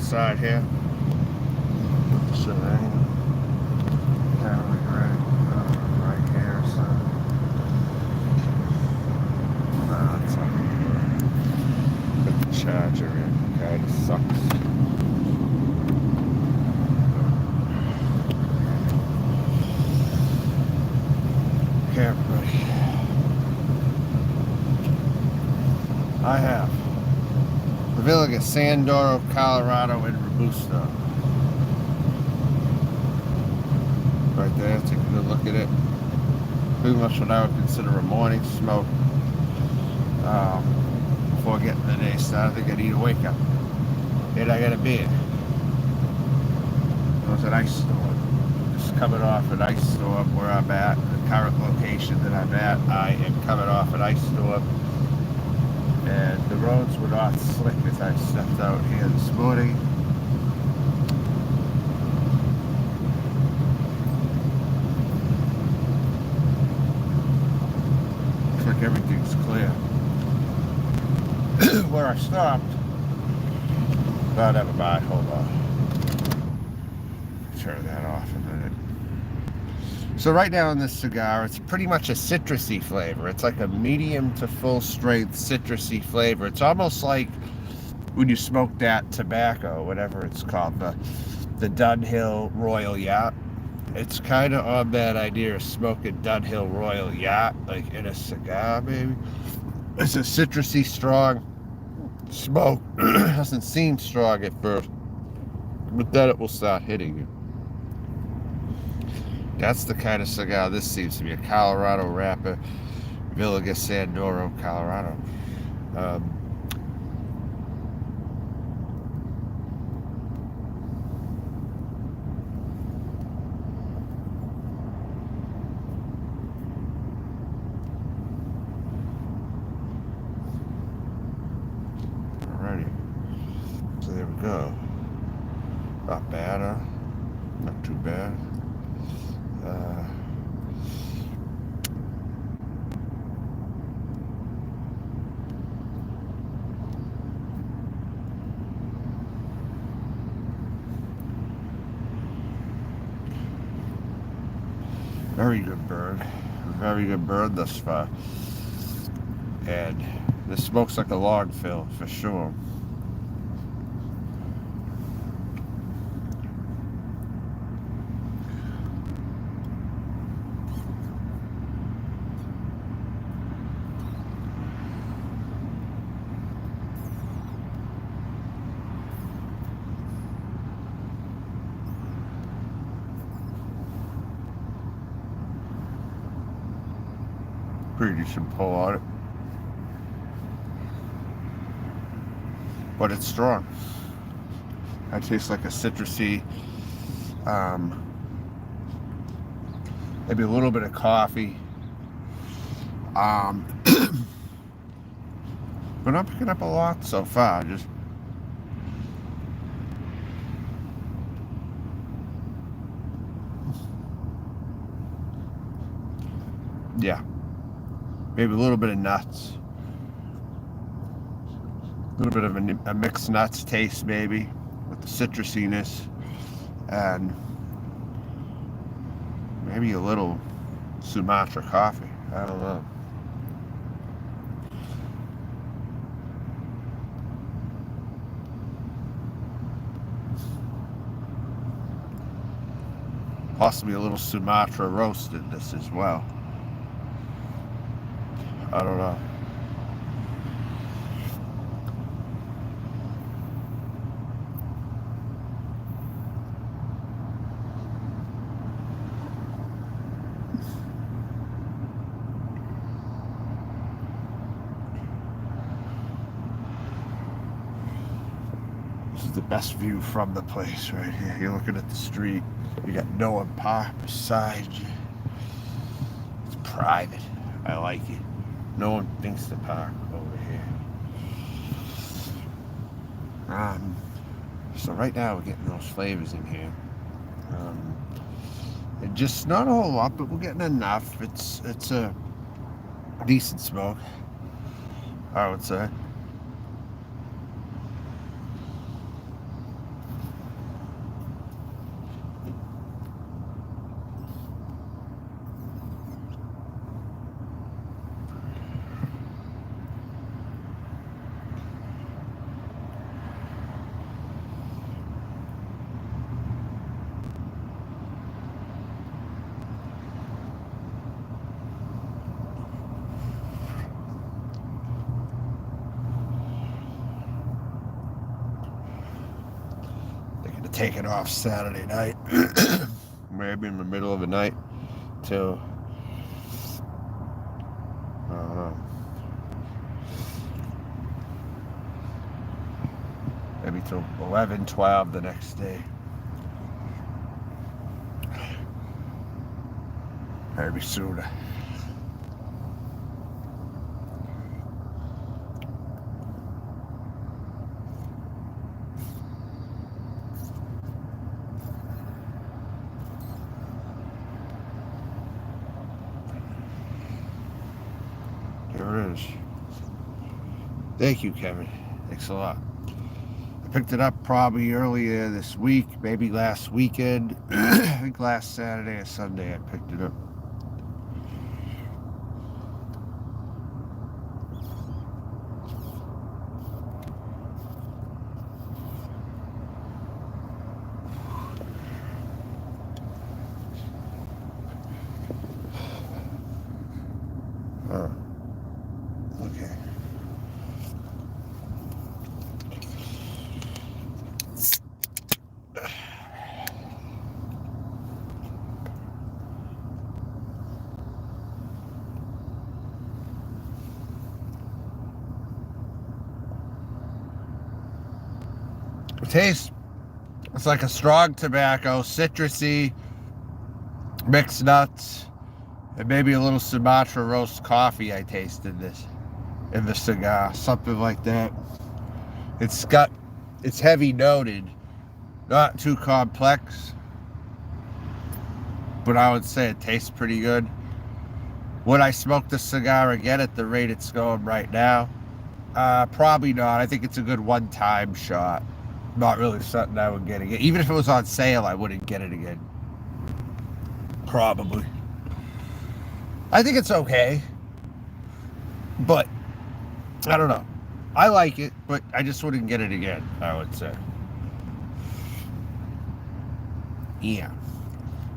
outside here. So right here, so that's put the charger in. Kind of sucks. Can't really. I have the Villiger, Doro, Colorado, and Robusto. Right there, take a good look at it. Pretty much what I would consider a morning smoke. Before getting the day started, I think I need a wake up. And I got a beer. It was an ice store. Just coming off an ice store where I'm at, the current location that I'm at. I am coming off an ice store. And the roads were not slick as I stepped out here this morning. Looks like everything's clear. Where I stopped, oh, never mind, hold on. Turn that off a minute. So right now in this cigar, it's pretty much a citrusy flavor. It's like a medium to full strength citrusy flavor. It's almost like when you smoke that tobacco, whatever it's called, the Dunhill Royal Yacht. It's kind of on that idea of smoking Dunhill Royal Yacht, like in a cigar maybe. It's a citrusy, strong smoke. Doesn't seem strong at first, but then it will start hitting you. That's the kind of cigar this seems to be, a Colorado wrapper, Villiger, Doro, Colorado. Alrighty, so there we go. Not bad, huh? Not too bad. Very good bird. Very good bird thus far. And this smokes like a log fill for sure. Pretty decent pull on it, but it's strong. It tastes like a citrusy, maybe a little bit of coffee. But I'm picking up a lot so far. Just yeah. Maybe a little bit of nuts, a little bit of a mixed nuts taste maybe with the citrusiness, and maybe a little Sumatra coffee. I don't know. Possibly a little Sumatra roastedness as well. I don't know. This is the best view from the place right here. You're looking at the street. You got Noah Park beside you. It's private. I like it. No one thinks to park over here. So right now we're getting those flavors in here. And just not a whole lot, but we're getting enough. It's a decent smoke, I would say. take it off Saturday night. Maybe in the middle of the night till, I don't know, maybe till 11, 12 the next day. Maybe sooner. Here it is. Thank you, Kevin. Thanks a lot. I picked it up probably earlier this week, maybe last weekend. I think last Saturday or Sunday I picked it up. Okay. The taste, it's like a strong tobacco, citrusy, mixed nuts, and maybe a little Sumatra roast coffee I tasted this in the cigar, something like that. It's heavy noted, not too complex, but I would say it tastes pretty good. Would I smoke the cigar again at the rate it's going right now? Probably not. I think it's a good one-time shot. Not really something I would get again. Even if it was on sale, I wouldn't get it again. Probably. I think it's okay, but I don't know. I like it, but I just wouldn't get it again, I would say. Yeah.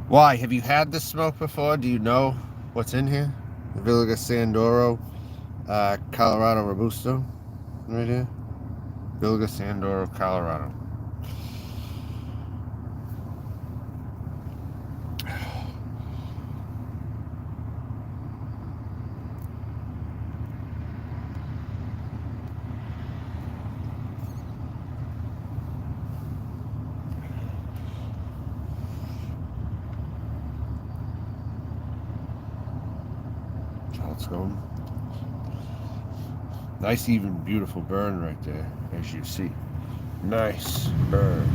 Why? Have you had this smoke before? Do you know what's in here? The Villiger Doro, Colorado Robusto, right here. Villiger Doro, Colorado. Let's go. Nice, even, beautiful burn right there, as you see. Nice burn.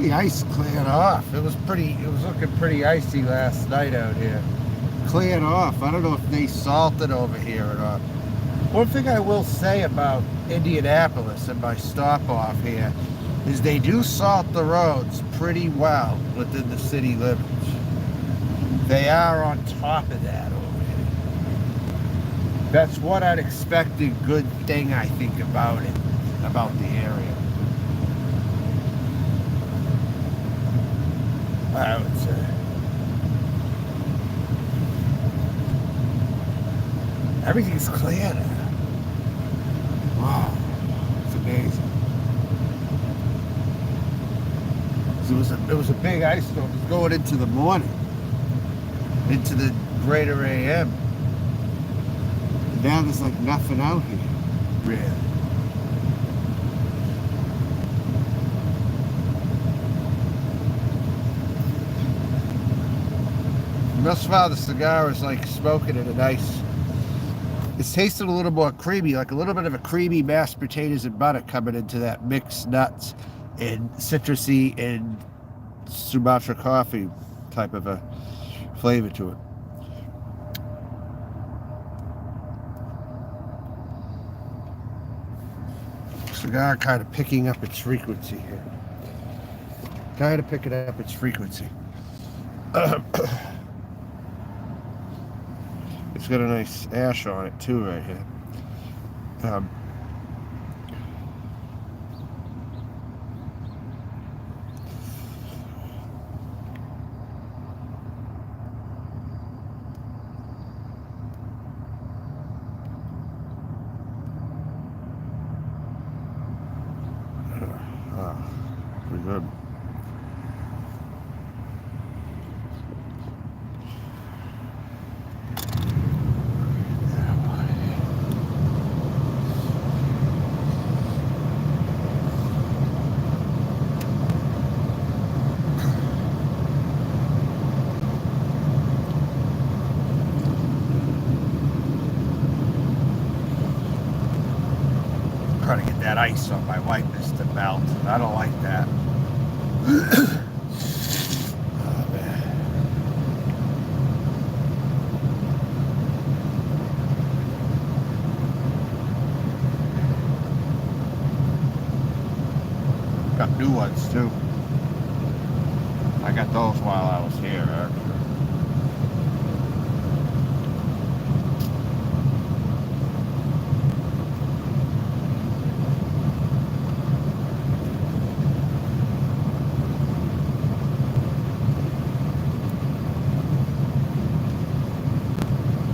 The ice cleared off. It was looking pretty icy last night out here. Cleared off. I don't know if they salted over here or not. One thing I will say about Indianapolis and my stop off here is they do salt the roads pretty well within the city limits. They are on top of that over here. That's one unexpected good thing I think about it, about the area. I would say. Everything's clear now. Wow, it's amazing. It was a big ice storm. It was going into the morning, into the greater AM. And now there's like nothing out here, really. Thus far, the cigar is like smoking in a nice. It's tasting a little more creamy, like a little bit of a creamy mashed potatoes and butter coming into that mixed nuts and citrusy and Sumatra coffee type of a flavor to it. Cigar kind of picking up its frequency here. Kind of picking up its frequency. It's got a nice ash on it too right here. Pretty good. Trying to get that ice on my wipers to melt. I don't like that. Oh, man. Got new ones too. I got those while I was here, actually.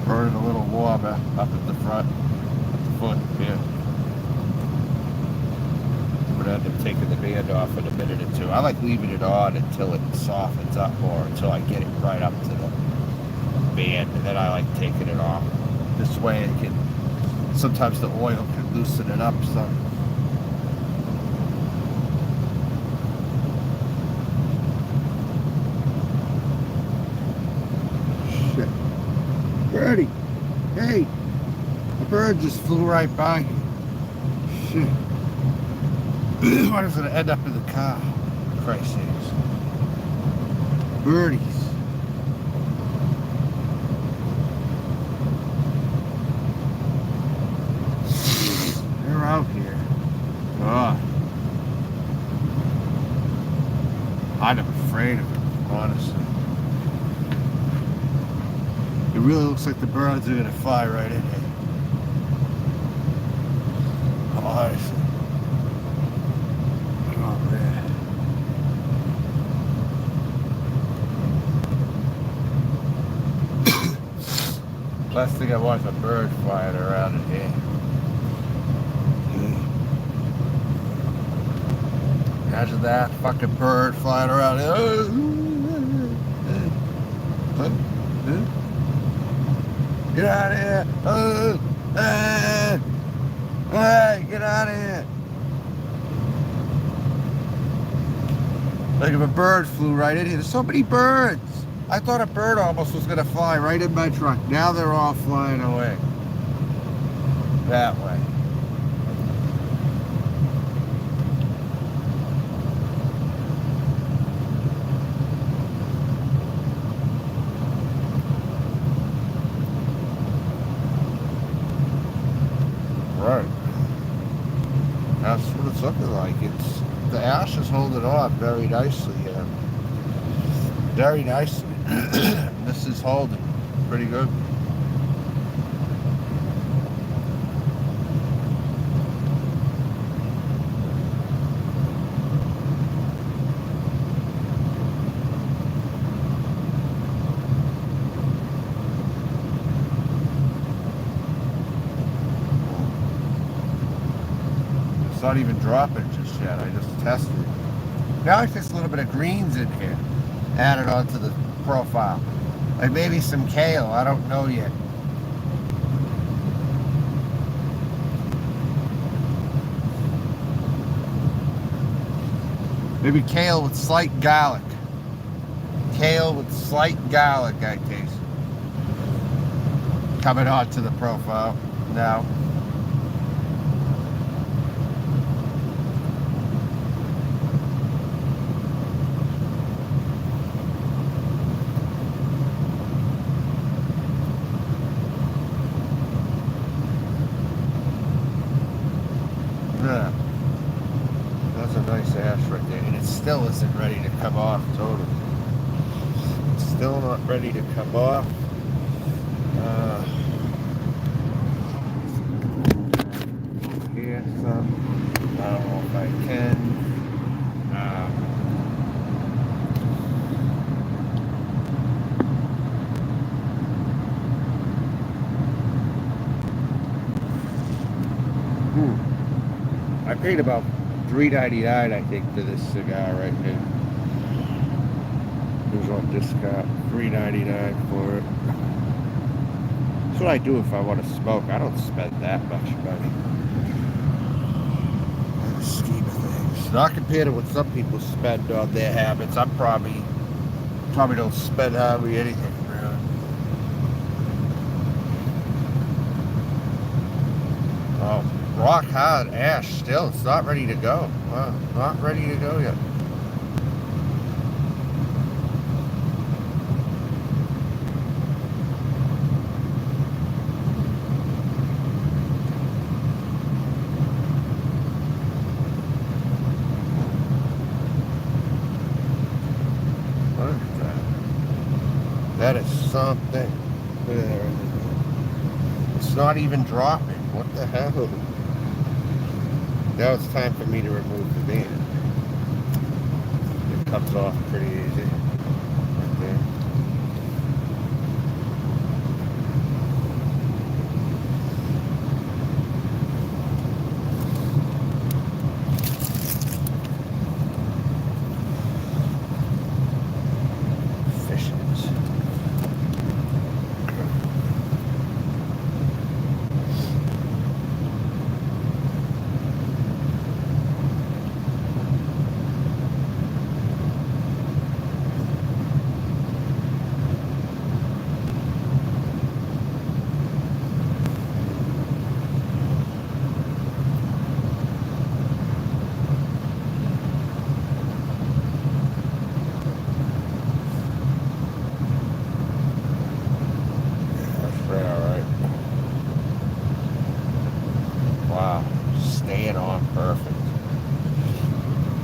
Burning a little warm up at the front, at the foot here. I'm gonna end up taking the band off in a minute or two. I like leaving it on until it softens up more, until I get it right up to the band, and then I like taking it off. This way it can, sometimes the oil can loosen it up some. Birdie, hey, a bird just flew right by you. Shit. What is it gonna end up in the car? Christ sakes. Birdies. They're out here. God. I'm afraid of them, honestly. It really looks like the birds are gonna fly right in here. Honestly. Oh man. Last thing I want is a bird flying around in here. Imagine that fucking bird flying around here. Get out of here! Hey, get out of here! Like if a bird flew right in here. There's so many birds. I thought a bird almost was gonna fly right in my truck. Now they're all flying away. That way. Right. That's what it's looking like. The ash is holding on very nicely here. Very nicely. This is holding pretty good. It's not even dropping just yet. I just tested it. Now like there's a little bit of greens in here added onto the profile. Like maybe some kale, I don't know yet. Maybe kale with slight garlic. Kale with slight garlic, I taste. Coming onto the profile now. Yeah. That's a nice ash right there. And it still isn't ready to come off totally. It's still not ready to come off. Here some. I don't know if I can. I paid about $3.99, I think, for this cigar right here. It was on discount, $3.99 for it. That's what I do if I want to smoke. I don't spend that much money. In the scheme of things. Not compared to what some people spend on their habits. I'm probably don't spend hardly anything, really. Oh. Rock hard ash still. It's not ready to go. Wow, not ready to go yet. Look at that. That is something. Look at that right there. It's not even dropping. What the hell? Now it's time for me to remove the band. It comes off pretty easy. Right there. Fishes. Wow, staying on perfect.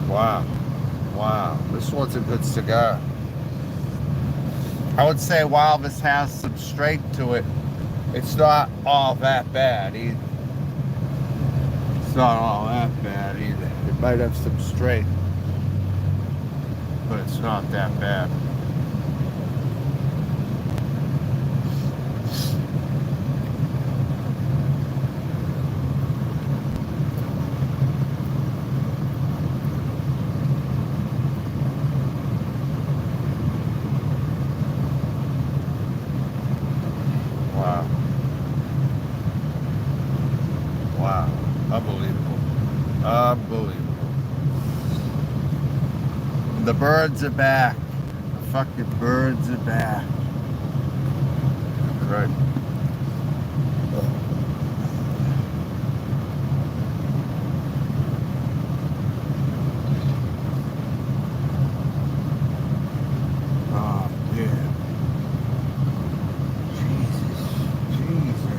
Wow, wow, this one's a good cigar. I would say while this has some strength to it, it's not all that bad either. It's not all that bad either. It might have some strength, but it's not that bad. Wow. Wow. Unbelievable. Unbelievable. The birds are back. The fucking birds are back. Right. Oh, yeah. Jesus.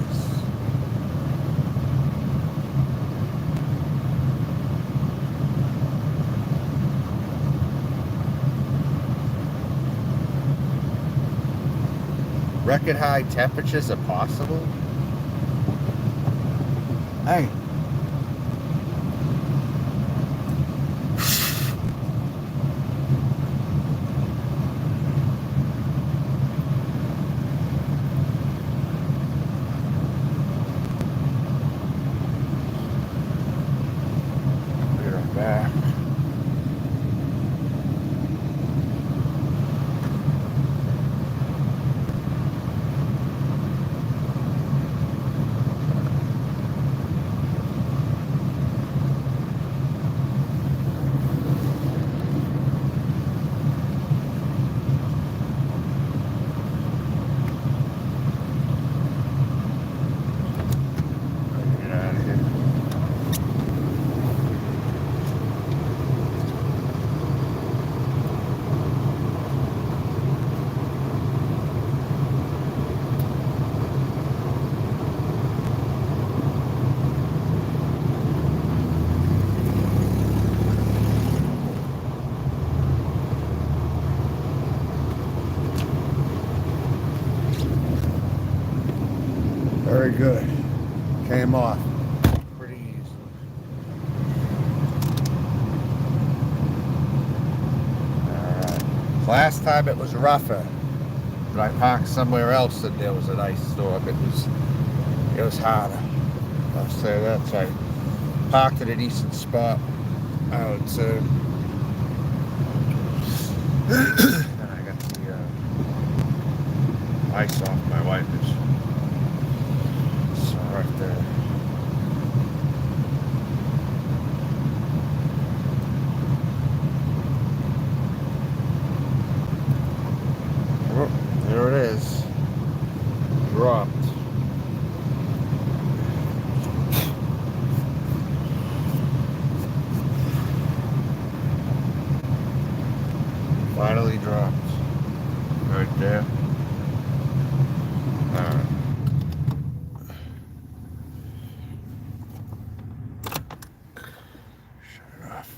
record high temperatures are possible. Hey. Back. Get out of here. Very good. Came off pretty easily. Alright. Last time it was rougher, but I parked somewhere else and there was an ice storm. It was harder. I'll say that. So I parked at a decent spot. I would say. And I got the ice off my wipers. So right there. Oh, there it is. Dropped. Finally dropped. Right there. Alright. Shut it off.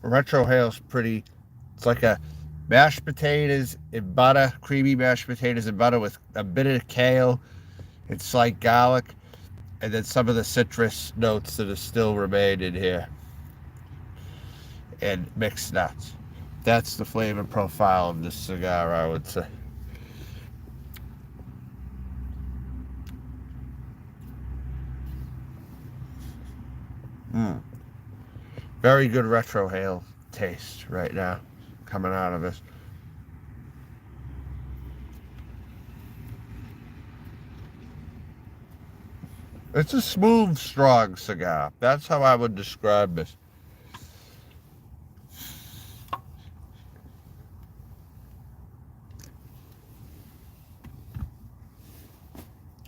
Retrohale's pretty. It's like a mashed potatoes and butter, creamy mashed potatoes and butter with a bit of kale and slight garlic, and then some of the citrus notes that are still remain in here, and mixed nuts. That's the flavor profile of this cigar, I would say. Very good retrohale taste right now coming out of this. It's a smooth, strong cigar. That's how I would describe this.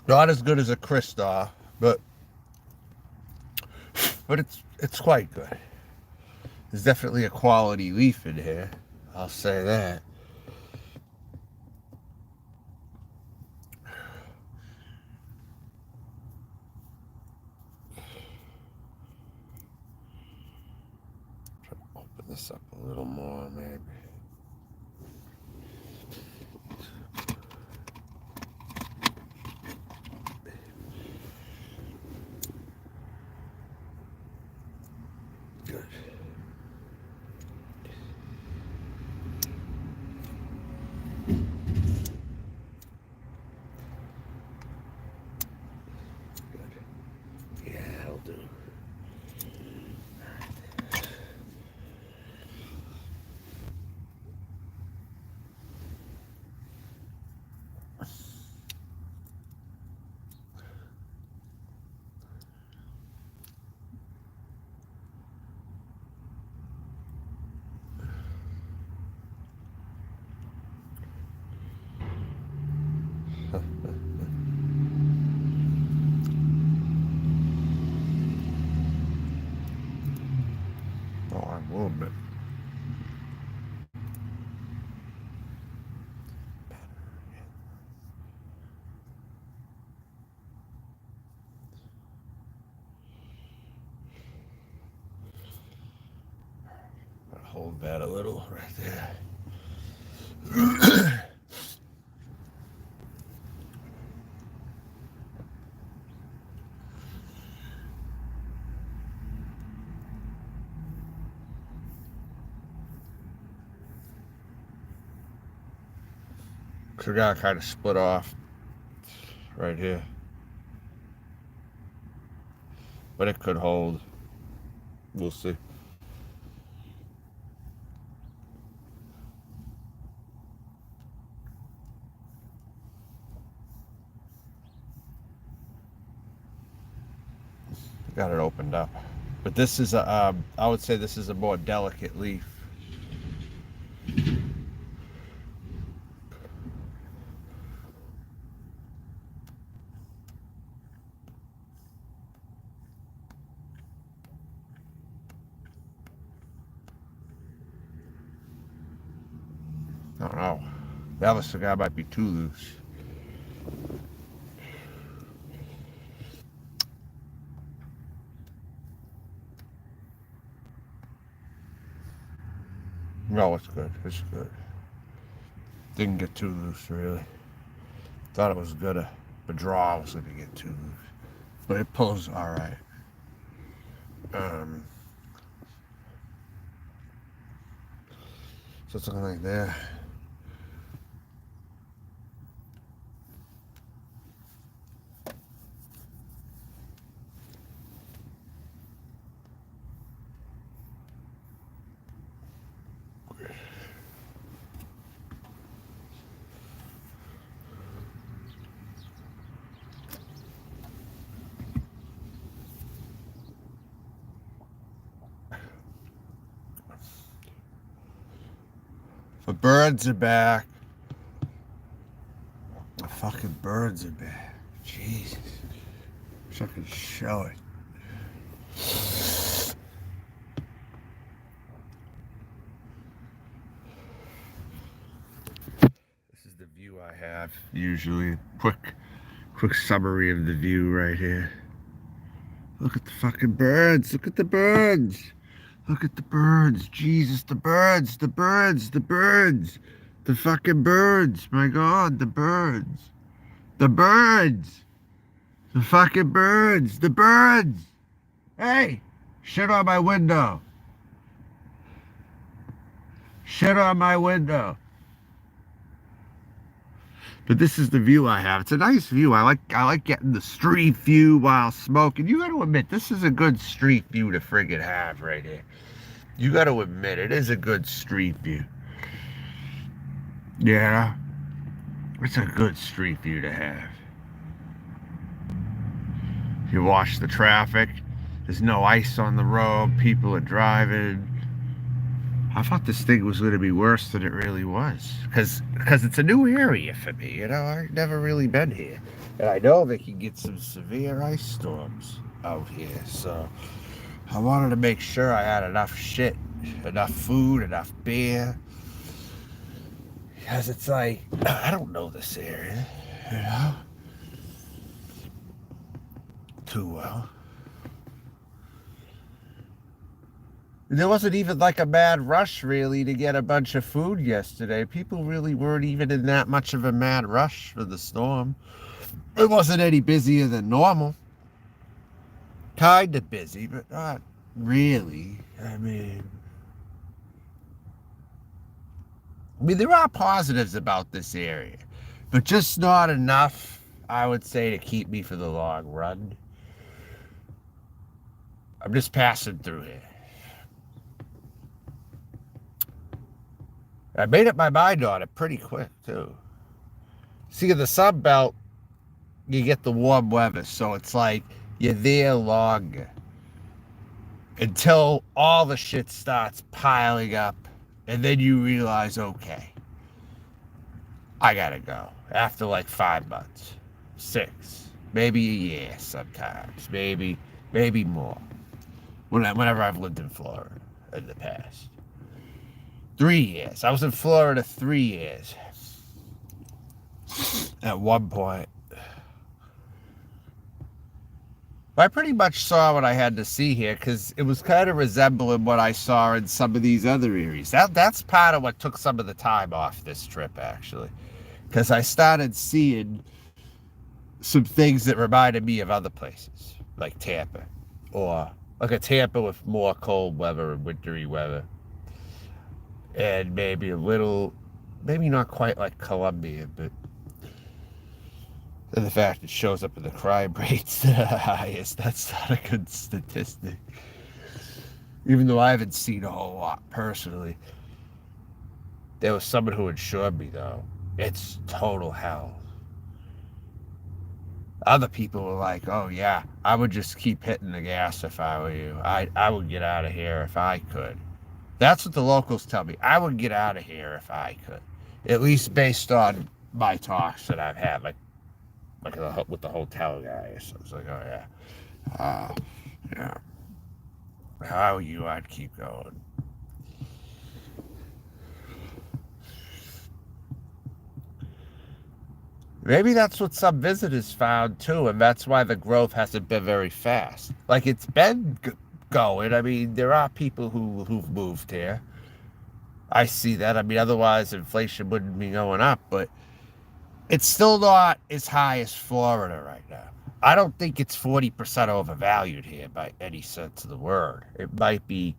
Not as good as a Cristal, but it's quite good. There's definitely a quality leaf in here. I'll say that. Try to open this up a little more, maybe. Good. Yeah, that'll do. bed a little right there. Cigar kind of split off right here, but it could hold. We'll see. Got it opened up, but this is a I would say this is a more delicate leaf. I don't know. The other cigar might be too loose. No, it's good. It's good. Didn't get too loose, really. Thought it was gonna, the draw was gonna get too loose, but it pulls all right. So it's looking like that. The birds are back. The fucking birds are back. Jesus. Wish I could show it. This is the view I have usually. Quick summary of the view right here. Look at the fucking birds. Look at the birds. Look at the birds. Jesus, the birds. The birds. The birds. The fucking birds. My God, the birds. The birds. The fucking birds. The birds. Hey, shit on my window. Shit on my window. But this is the view I have. It's a nice view. I like getting the street view while smoking. You got to admit, this is a good street view to friggin' have right here. You got to admit, it is a good street view. Yeah, it's a good street view to have. You watch the traffic. There's no ice on the road. People are driving. I thought this thing was going to be worse than it really was. Because it's a new area for me, you know? I've never really been here. And I know they can get some severe ice storms out here. So I wanted to make sure I had enough shit, enough food, enough beer. Because it's like, I don't know this area, you know? Too well. There wasn't even like a mad rush really to get a bunch of food yesterday. People really weren't even in that much of a mad rush for the storm. It wasn't any busier than normal. Kind of busy, but not really. I mean, there are positives about this area, but just not enough, I would say, to keep me for the long run. I'm just passing through here. I made up my mind on it pretty quick, too. See, in the Sun Belt, you get the warm weather, so it's like you're there longer until all the shit starts piling up, and then you realize, okay, I gotta go. After like 5 months, 6, maybe a year sometimes, maybe more. Whenever I've lived in Florida in the past. 3 years. I was in Florida 3 years. At one point. I pretty much saw what I had to see here because it was kind of resembling what I saw in some of these other areas. That's part of what took some of the time off this trip, actually, because I started seeing some things that reminded me of other places, like Tampa, or like a Tampa with more cold weather and wintry weather, and maybe a little, maybe not quite like Columbia, but and the fact it shows up in the crime rates that are highest, that's not a good statistic. Even though I haven't seen a whole lot personally. There was someone who assured me, though, it's total hell. Other people were like, oh yeah, I would just keep hitting the gas if I were you. I would get out of here if I could. That's what the locals tell me. I would get out of here if I could. At least based on my talks that I've had, like with the hotel guy. So it's like, oh yeah. Yeah. How are you? I'd keep going. Maybe that's what some visitors found too, and that's why the growth hasn't been very fast. Like it's been going. I mean, there are people who've moved here. I see that. I mean, otherwise inflation wouldn't be going up, but it's still not as high as Florida right now. I don't think it's 40% overvalued here by any sense of the word. It might be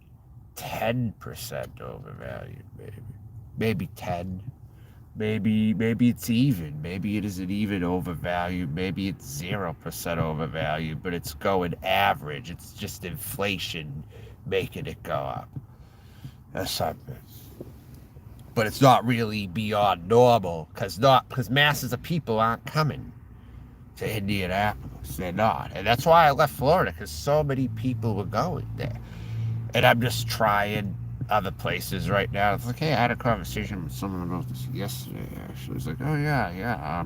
10% overvalued, maybe 10. Maybe it's even. Maybe it isn't even overvalued. Maybe it's 0% overvalued, but it's going average. It's just inflation making it go up. That's something. But it's not really beyond normal because masses of people aren't coming to Indianapolis. They're not. And that's why I left Florida, because so many people were going there. And I'm just trying other places right now. It's like, hey, I had a conversation with someone about this yesterday, actually. It's like, oh, yeah.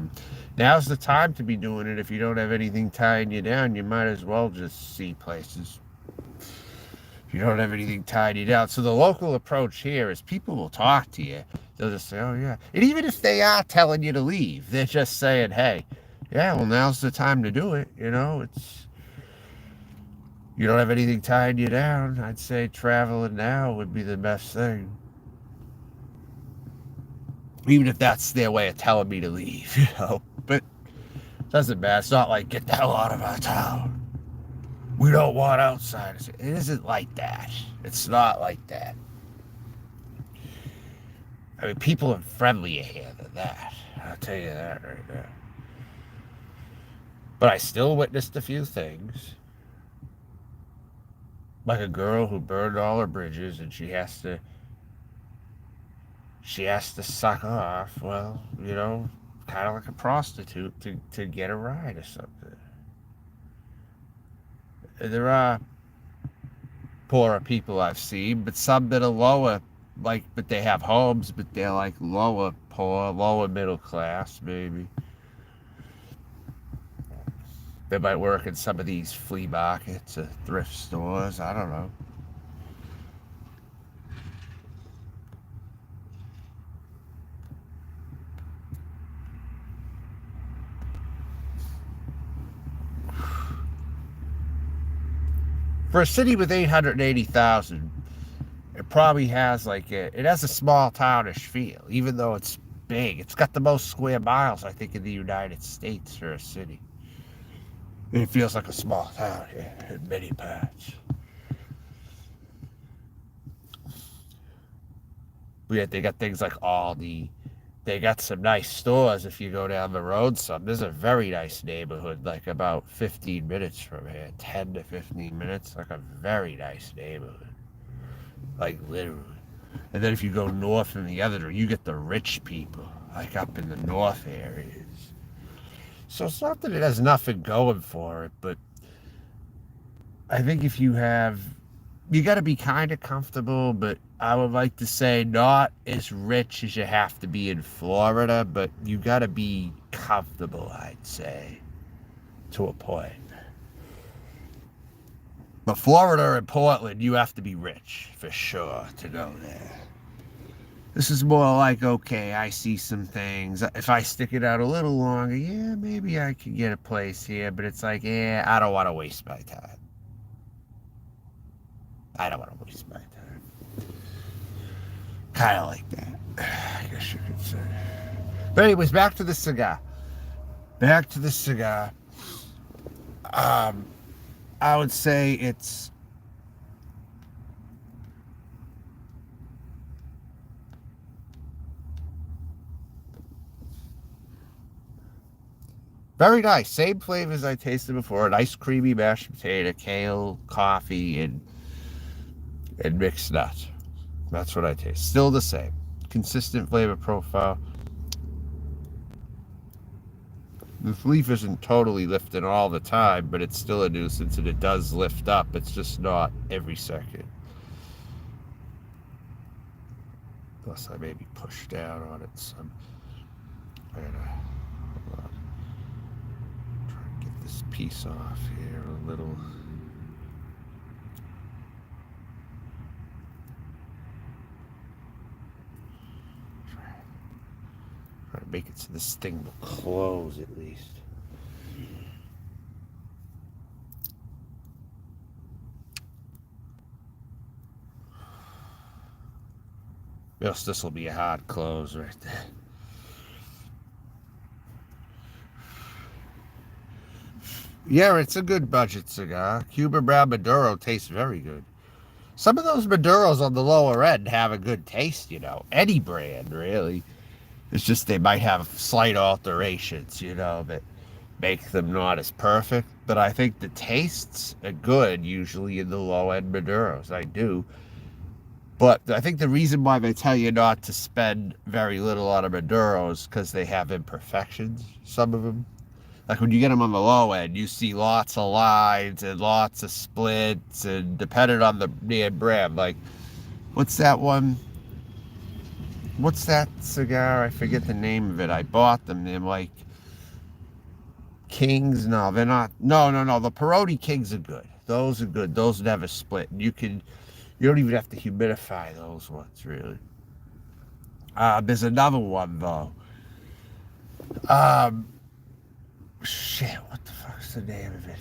Now's the time to be doing it. If you don't have anything tying you down, you might as well just see places. If you don't have anything tying you down. So the local approach here is people will talk to you. They'll just say, oh, yeah. And even if they are telling you to leave, they're just saying, hey, yeah, well, now's the time to do it. You know, you don't have anything tying you down. I'd say traveling now would be the best thing. Even if that's their way of telling me to leave, you know. But it doesn't matter. It's not like, get the hell out of our town. We don't want outsiders. It isn't like that. It's not like that. I mean, people are friendlier here than that. I'll tell you that right now. But I still witnessed a few things. Like a girl who burned all her bridges and she has to suck off, well, you know, kind of like a prostitute to get a ride or something. There are poorer people I've seen, but some that are lower, like, but they have homes, but they're like lower poor, lower middle class, maybe. They might work in some of these flea markets or thrift stores. I don't know. For a city with 880,000, it probably has it has a small townish feel, even though it's big. It's got the most square miles, I think, in the United States for a city. It feels like a small town here in many parts. But yet they got things like Aldi. They got some nice stores if you go down the road some. There's a very nice neighborhood, like about 15 minutes from here. 10 to 15 minutes. Like a very nice neighborhood. Like literally. And then if you go north in the other, you get the rich people. Like up in the north areas. So it's not that it has nothing going for it, but I think if you got to be kind of comfortable, but I would like to say not as rich as you have to be in Florida, but you got to be comfortable, I'd say, to a point. But Florida and Portland, you have to be rich, for sure, to go there. This is more like, okay, I see some things. If I stick it out a little longer, yeah, maybe I could get a place here. But it's like, yeah, I don't want to waste my time. I don't want to waste my time. Kind of like that, I guess you could say. But anyways, back to the cigar. Back to the cigar. I would say it's very nice. Same flavors I tasted before. A nice creamy mashed potato, kale, coffee, and mixed nuts. That's what I taste. Still the same. Consistent flavor profile. This leaf isn't totally lifting all the time, but it's still a nuisance and it does lift up. It's just not every second. Plus I maybe push down on it some. I gotta hold on. Try and get this piece off here a little. Try to make it so this thing will close at least. Yes, this will be a hard close right there. Yeah, it's a good budget cigar. Cuba Brown Maduro tastes very good. Some of those Maduros on the lower end have a good taste, you know. Any brand, really. It's just they might have slight alterations, you know, that make them not as perfect. But I think the tastes are good usually in the low end Maduros. I do. But I think the reason why they tell you not to spend very little on a Maduro is because they have imperfections, some of them. Like when you get them on the low end, you see lots of lines and lots of splits, and depending on the brand, like, what's that one? What's that cigar? I forget the name of it. I bought them. They're like Kings. No, they're not. No. The Perotti Kings are good. Those are good. Those never split. You don't even have to humidify those ones, really. There's another one, though. Shit, what the fuck's the name of it?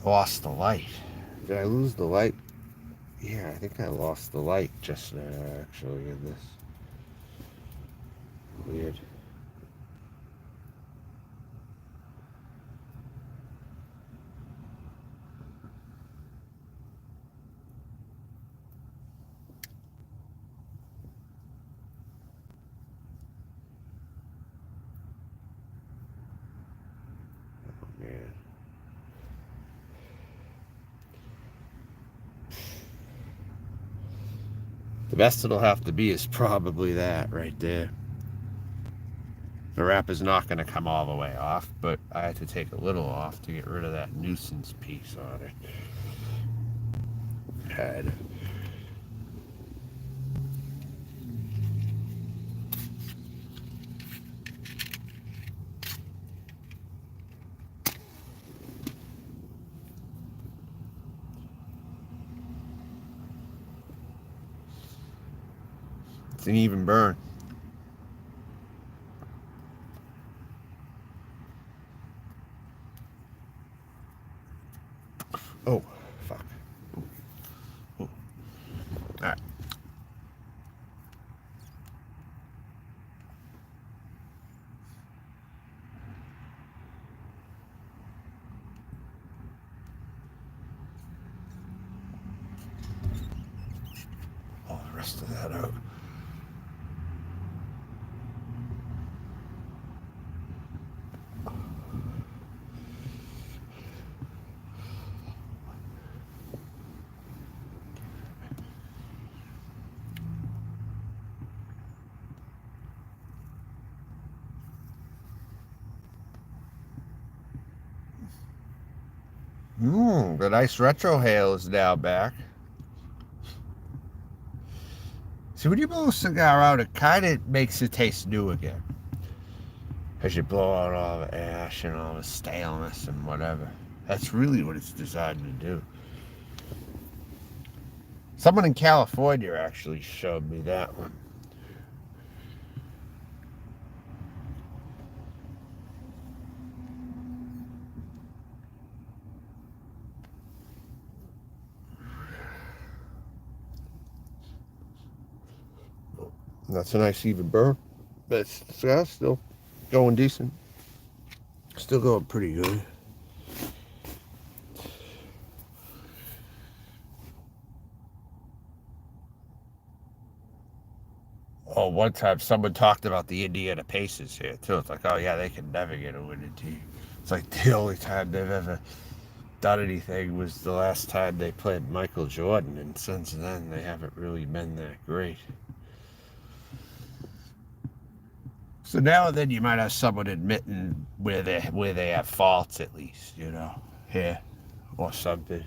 Lost the light. Did I lose the light? Yeah, I think I lost the light just now, actually, in this. Weird. Oh, man. The best it'll have to be is probably that right there. The wrap is not going to come all the way off, but I had to take a little off to get rid of that nuisance piece on it. Head. It's an even burn. Oh, fuck. Ooh. All right. All the rest of that out. The nice retro hail is now back. See, when you blow a cigar out, it kind of makes it taste new again. as you blow out all the ash and all the staleness and whatever. That's really what it's designed to do. Someone in California actually showed me that one. That's a nice even burn. But it's still going decent. Still going pretty good. Oh, one time someone talked about the Indiana Pacers here too. It's like, oh yeah, they can never get a winning team. It's like the only time they've ever done anything was the last time they played Michael Jordan, and since then they haven't really been that great. So now and then you might have someone admitting where they have faults, at least, here or something.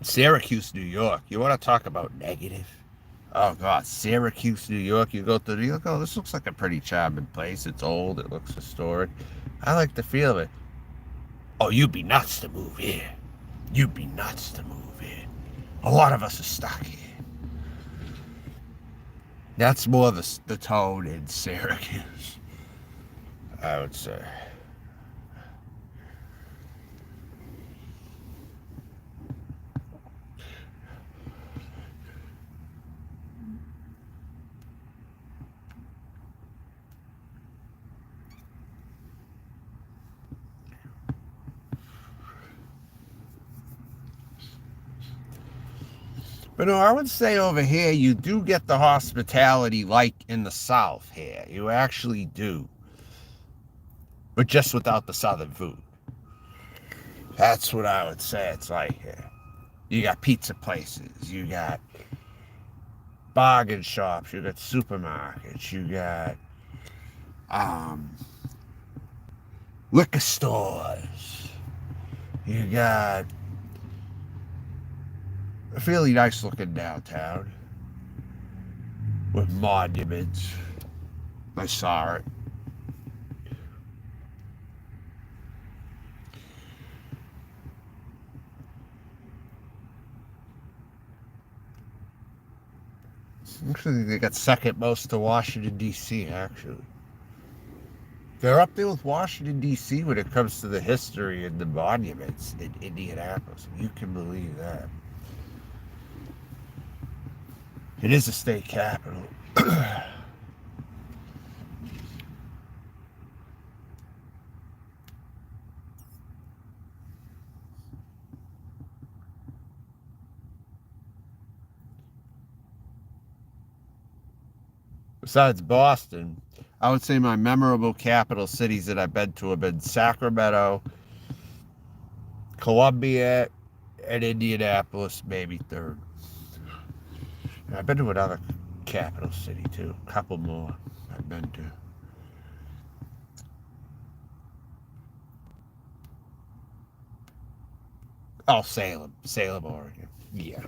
Syracuse, New York. You want to talk about negative? Oh God, Syracuse, New York. You go to New York. Oh, this looks like a pretty charming place. It's old. It looks historic. I like the feel of it. Oh, you'd be nuts to move here. You'd be nuts to move here. A lot of us are stuck here. That's more the tone in Syracuse, I would say. But no, I would say over here you do get the hospitality like in the South here. You actually do. But just without the Southern food. That's what I would say it's like here. You got pizza places. You got bargain shops. You got supermarkets. You got liquor stores. You got a fairly nice looking downtown with monuments. I saw it. Actually, they got second most to Washington, D.C., actually. They're up there with Washington, D.C. when it comes to the history and the monuments in Indianapolis. You can believe that. It is a state capital. Besides Boston, I would say my memorable capital cities that I've been to have been Sacramento, Columbia, and Indianapolis, maybe third. And I've been to another capital city too. A couple more I've been to. Oh, Salem, Oregon. Yeah,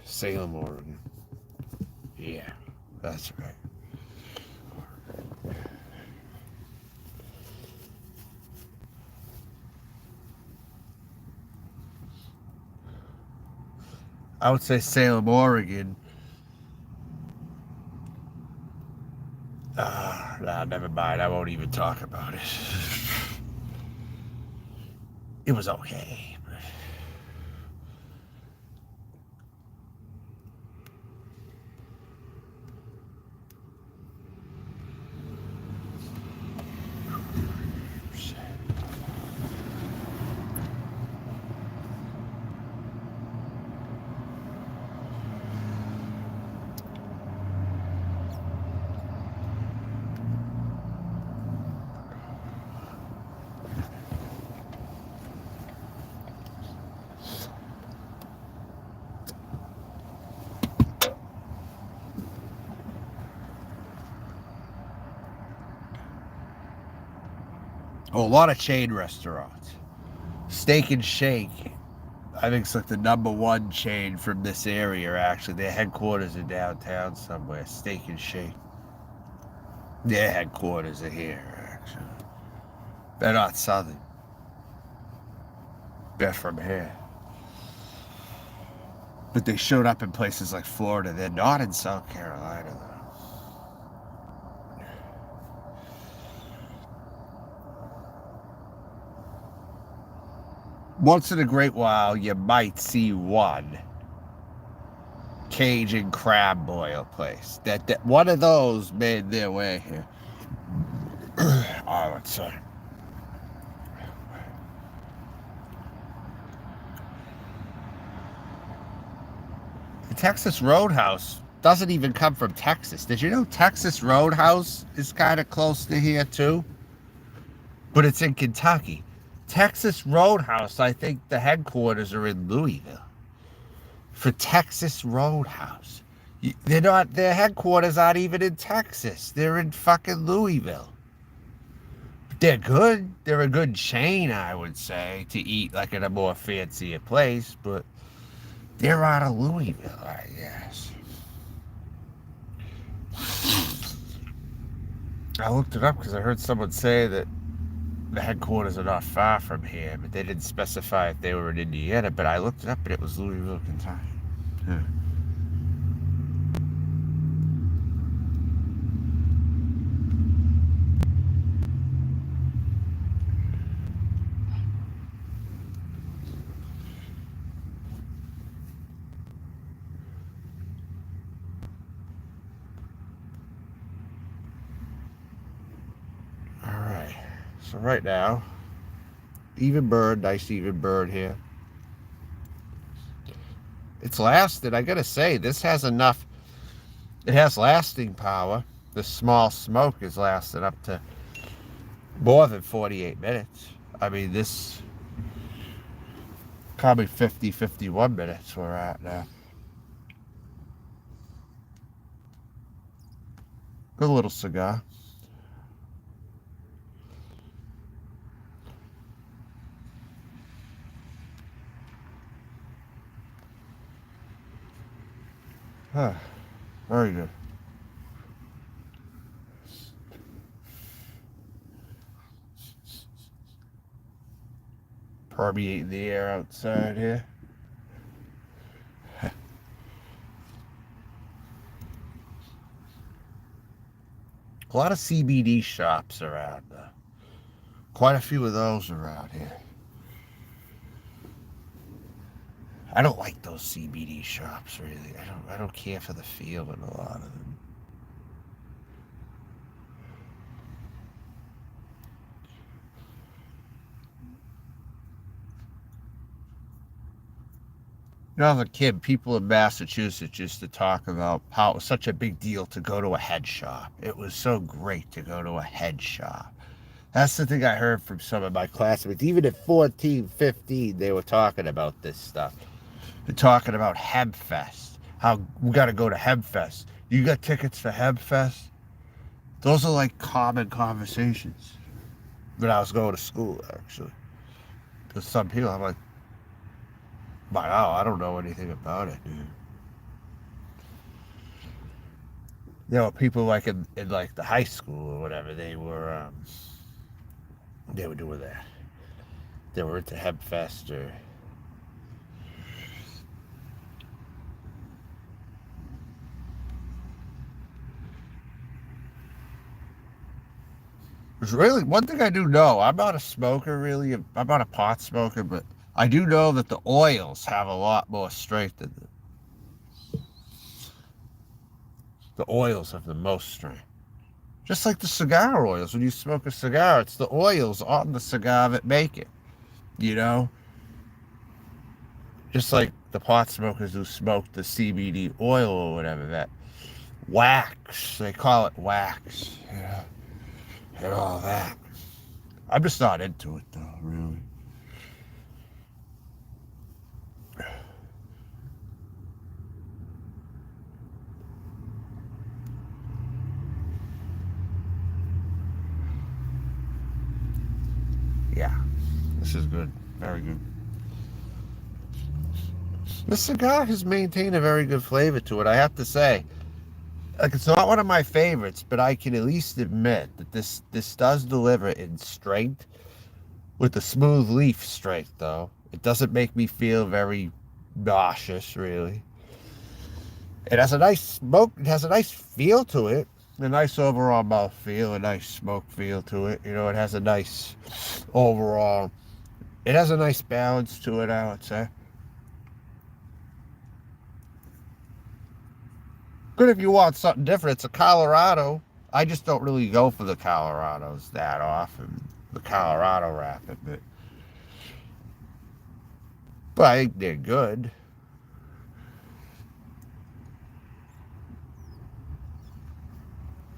Salem, Oregon. Yeah, that's right. I would say Salem, Oregon. Nah, never mind. I won't even talk about it. It was okay. Oh, a lot of chain restaurants. Steak and Shake, I think it's like the #1 chain from this area, actually. Their headquarters are downtown somewhere. Steak and Shake. Their headquarters are here, actually. They're not southern. They're from here. But they showed up in places like Florida. They're not in South Carolina, though. Once in a great while, you might see one Cajun crab boil place. That one of those made their way here. Oh, let's see. The Texas Roadhouse doesn't even come from Texas. Did you know Texas Roadhouse is kind of close to here too? But it's in Kentucky. Texas Roadhouse, I think the headquarters are in Louisville. For Texas Roadhouse. They're not, their headquarters aren't even in Texas. They're in fucking Louisville. They're good. They're a good chain, I would say, to eat like in a more fancier place, but they're out of Louisville, I guess. I looked it up because I heard someone say that the headquarters are not far from here, but they didn't specify if they were in Indiana, but I looked it up and it was Louisville, Kentucky. Yeah. Alright, so right now, even bird, nice even bird here. It's lasted, I gotta say, this has enough, it has lasting power. The small smoke has lasted up to more than 48 minutes. I mean, this, probably 50, 51 minutes we're at now. Good little cigar. Huh. Very good. Permeating the air outside here. A lot of CBD shops around. Quite a few of those around here. I don't like those CBD shops, really. I don't care for the feel in a lot of them. You know, as a kid, people in Massachusetts used to talk about how it was such a big deal to go to a head shop. It was so great to go to a head shop. That's the thing I heard from some of my classmates. Even at 14, 15, they were talking about this stuff. They're talking about Hebfest. How we got to go to Hebfest. You got tickets for Hebfest? Those are like common conversations when I was going to school, actually. Because some people, I'm like, wow, I don't know anything about it, dude. You know, people like in like the high school or whatever, they were doing that. They were into Hebfest or. There's really one thing I do know. I'm not a smoker, really. I'm not a pot smoker, but I do know that the oils have a lot more strength than the oils have the most strength. Just like the cigar oils. When you smoke a cigar, it's the oils on the cigar that make it. You know? Just like the pot smokers who smoke the CBD oil or whatever, that wax. They call it wax. Yeah. And all that. I'm just not into it, though, really. Yeah, this is good. Very good. This cigar has maintained a very good flavor to it, I have to say. Like, it's not one of my favorites, but I can at least admit that this does deliver in strength with a smooth leaf strength, though. It doesn't make me feel very nauseous, really. It has a nice smoke. It has a nice feel to it. A nice overall mouth feel, a nice smoke feel to it. You know, it has a nice overall. It has a nice balance to it, I would say. Good if you want something different. It's a Colorado. I just don't really go for the Colorados that often. The Colorado Rapid, but I think they're good.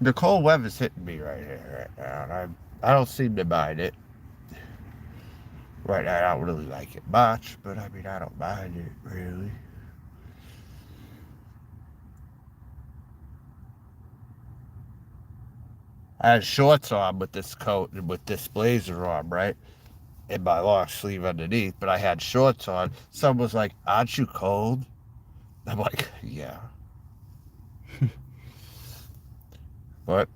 The cold weather's hitting me right here, right now, and I don't seem to mind it. Right now, I don't really like it much, but I mean, I don't mind it really. I had shorts on with this coat and with this blazer on, right? And my long sleeve underneath, but I had shorts on. Someone was like, "Aren't you cold?" I'm like, "Yeah." But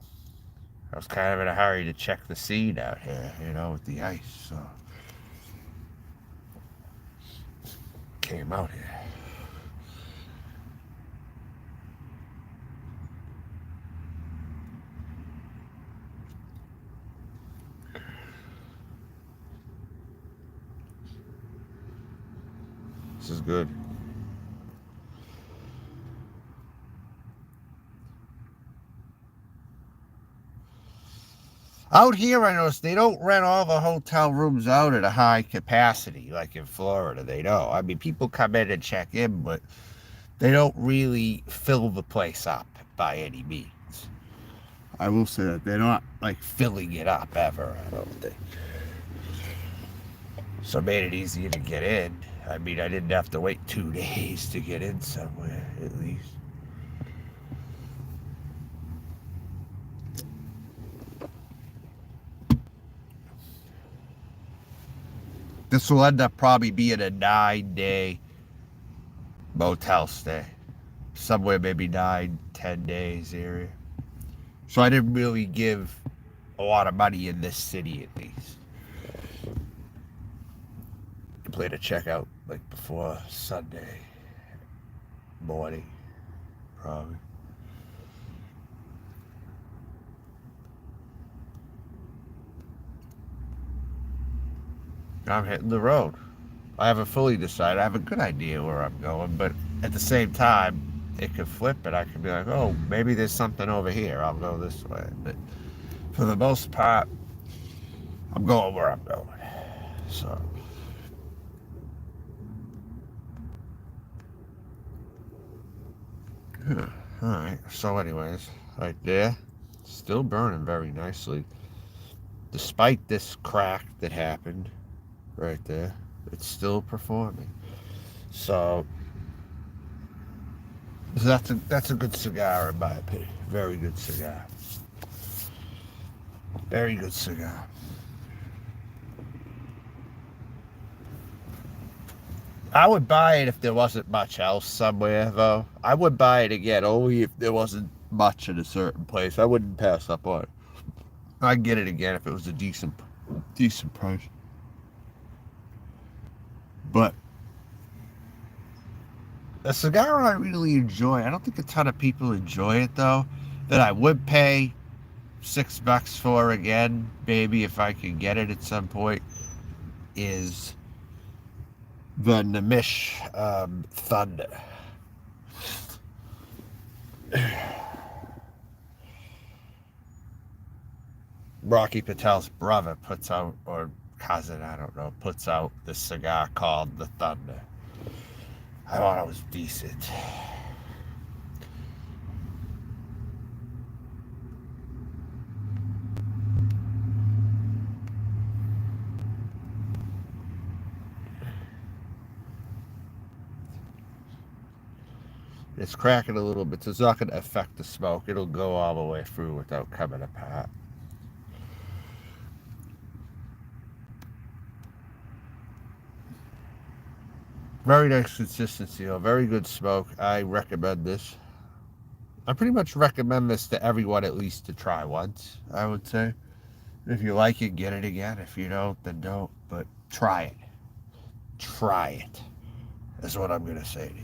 I was kind of in a hurry to check the scene out here, you know, with the ice, so came out here. This is good. Out here, I noticed they don't rent all the hotel rooms out at a high capacity like in Florida. They don't. I mean, people come in and check in, but they don't really fill the place up by any means. I will say that they're not like filling it up ever, I don't think. So it made it easier to get in. I mean, I didn't have to wait 2 days to get in somewhere, at least. This will end up probably being a 9-day motel stay. Somewhere maybe 9, 10 days area. So I didn't really give a lot of money in this city at least. I plan to check out like before Sunday morning, probably. I'm hitting the road. I haven't fully decided. I have a good idea where I'm going, but at the same time, it could flip and I could be like, oh, maybe there's something over here. I'll go this way. But for the most part, I'm going where I'm going. So, all right. So, anyways, right there, still burning very nicely. Despite this crack that happened right there, it's still performing. So, that's a good cigar in my opinion. Very good cigar. Very good cigar. I would buy it if there wasn't much else somewhere, though. I would buy it again only if there wasn't much in a certain place. I wouldn't pass up on it. I'd get it again if it was a decent price. But a cigar I really enjoy. I don't think a ton of people enjoy it though. That I would pay $6 for again, maybe if I could get it at some point, is the Namish Thunder. Rocky Patel's brother puts out, or cousin, I don't know, puts out this cigar called the Thunder. I thought it was decent. It's cracking a little bit, so it's not going to affect the smoke. It'll go all the way through without coming apart. Very nice consistency, though. Very good smoke. I recommend this. I pretty much recommend this to everyone at least to try once, I would say. If you like it, get it again. If you don't, then don't. But try it. Try it. Is what I'm going to say to you.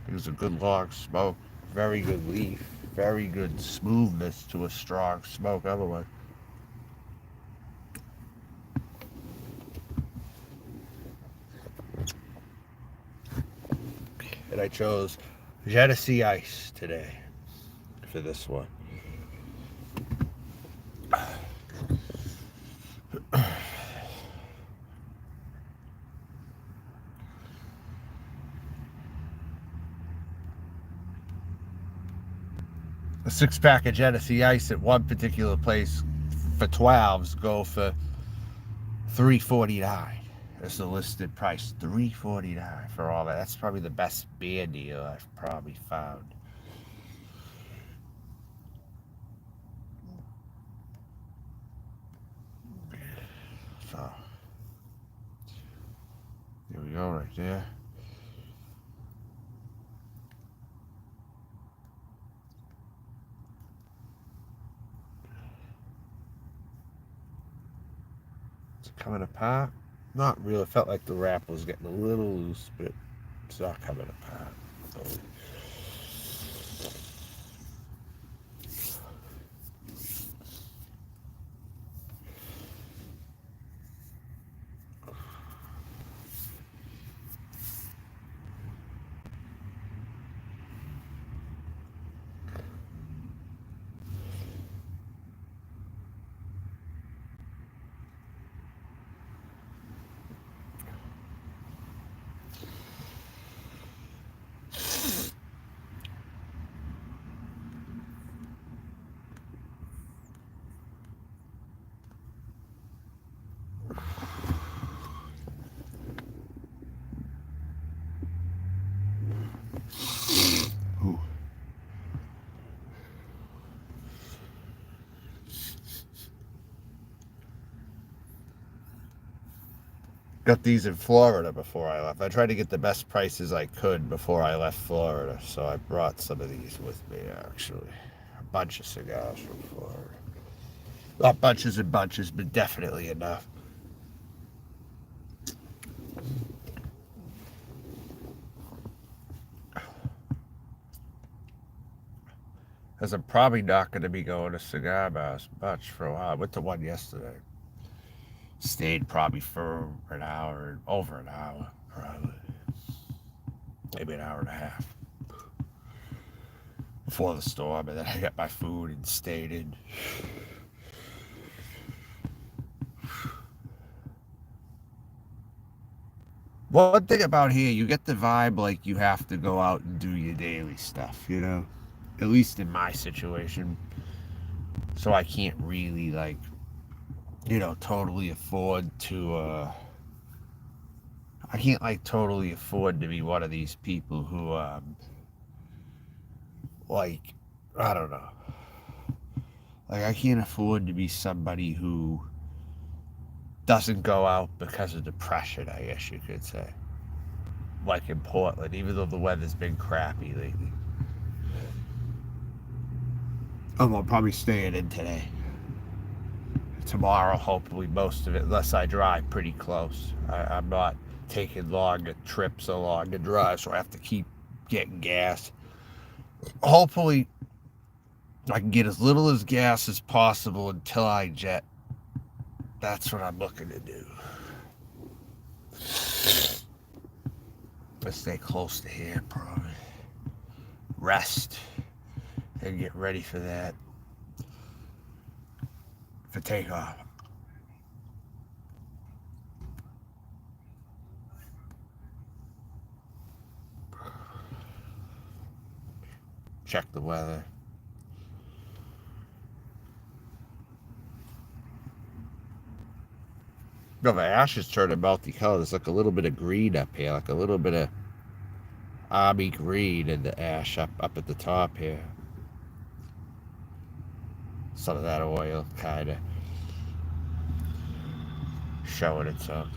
It was a good long smoke. Very good leaf. Very good smoothness to a strong smoke otherwise. And I chose Genesee Ice today for this one. A 6-pack of Genesee Ice at one particular place for 12s go for $3.49. That's the listed price, $3.49 for all that. That's probably the best beer deal I've probably found. So, there we go, right there. It's coming apart. Not really. It felt like the wrap was getting a little loose, but it's not coming apart. So, got these in Florida before I left. I tried to get the best prices I could before I left Florida, so I brought some of these with me, actually. A bunch of cigars from Florida. Not bunches and bunches, but definitely enough. As I'm probably not going to be going to cigar bars much for a while. I went to one yesterday. Stayed probably for an hour, over an hour, probably. Maybe an hour and a half. Before the storm, and then I got my food and stayed in. One thing about here, you get the vibe like you have to go out and do your daily stuff, you know? At least in my situation. So I can't really, like, totally afford to, I can't, like, totally afford to be one of these people who, like, I don't know. Like, I can't afford to be somebody who doesn't go out because of depression, I guess you could say. Like in Portland, even though the weather's been crappy lately. I'm probably staying in today. Tomorrow, hopefully, most of it, unless I drive pretty close. I'm not taking longer trips or longer drives, so I have to keep getting gas. Hopefully, I can get as little as gas as possible until I jet. That's what I'm looking to do. Let's stay close to here, probably. Rest and get ready for that. For takeoff. Check the weather. No, the ash is turning multicolored. There's like a little bit of green up here, like a little bit of army green in the ash up at the top here. some of that oil kind of showing itself.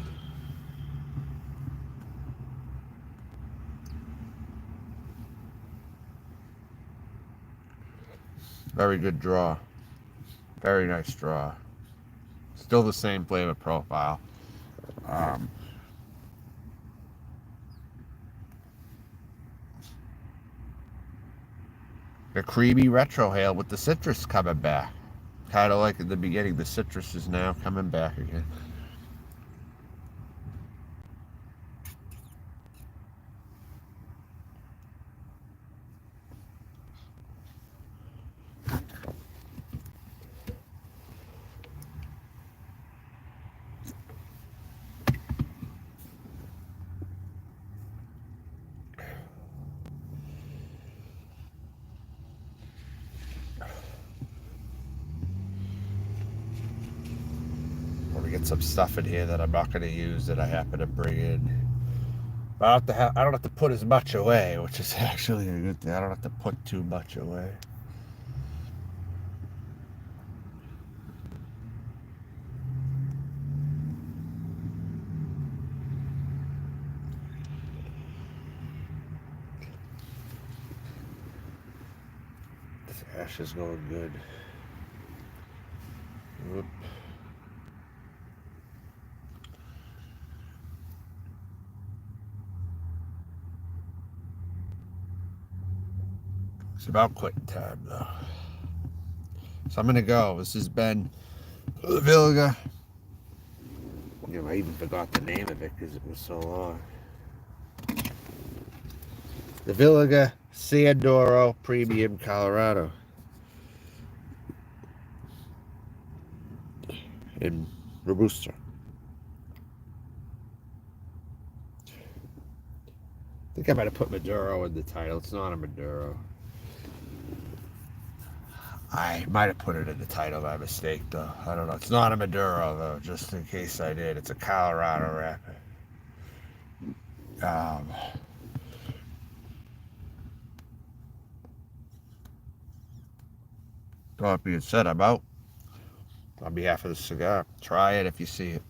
Very good draw. Very nice draw. Still the same flavor profile. The creamy retrohale with the citrus coming back. Kind of like at the beginning, the citrus is now coming back again. Get some stuff in here that I'm not going to use that I happen to bring in. But I don't have to put as much away, which is actually a good thing. I don't have to put too much away. This ash is going good. Whoop. It's about quitting time, though. So I'm going to go. This has been the Villiger. You know, I even forgot the name of it because it was so long. The Villiger Doro Premium Colorado. In Robusto. I think I might have put Maduro in the title. It's not a Maduro. I might have put it in the title by mistake, though. I don't know. It's not a Maduro, though, just in case I did. It's a Colorado wrapper. That being said, I'm out. On behalf of the cigar, try it if you see it.